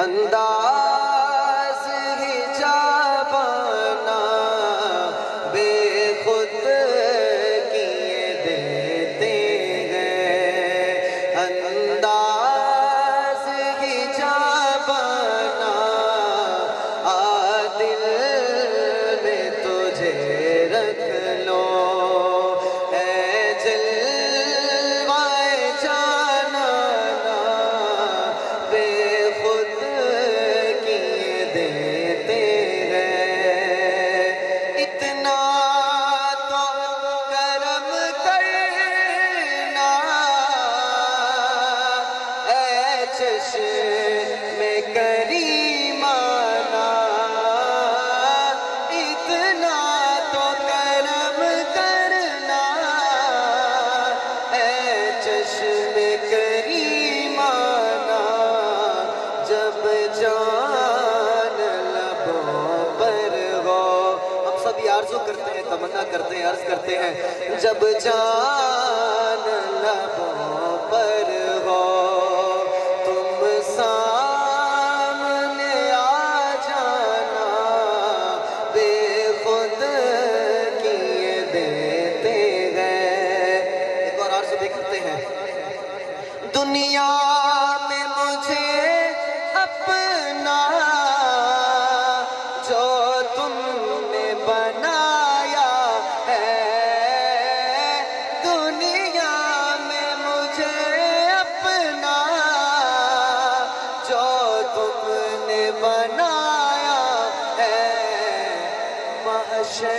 انداز ہی جابانا بے خود کیے دیتے ہیں، انداز ہی جابانا دل میں تجھے رکھ لو، اے جلوائے جانانا بے خود کیے دیتے ہیں، اتنا تو کرم کرنا اے چشم کریمانہ، اتنا تو کرم کرنا اے چشم کریمانہ، جب جان لبوں پر ہو، ہم سب یہ آرزو کرتے ہیں، تمنا کرتے ہیں، عرض کرتے ہیں، جب جان لبوں پر ہو تم سامنے آ جانا بے خود کیے دیتے ہیں۔ ایک اور عرض بھی کرتے ہیں، دنیا میں مجھے اپنا جو تم نے بنایا ہے، دنیا میں مجھے اپنا جو تم نے بنایا ہے، محشر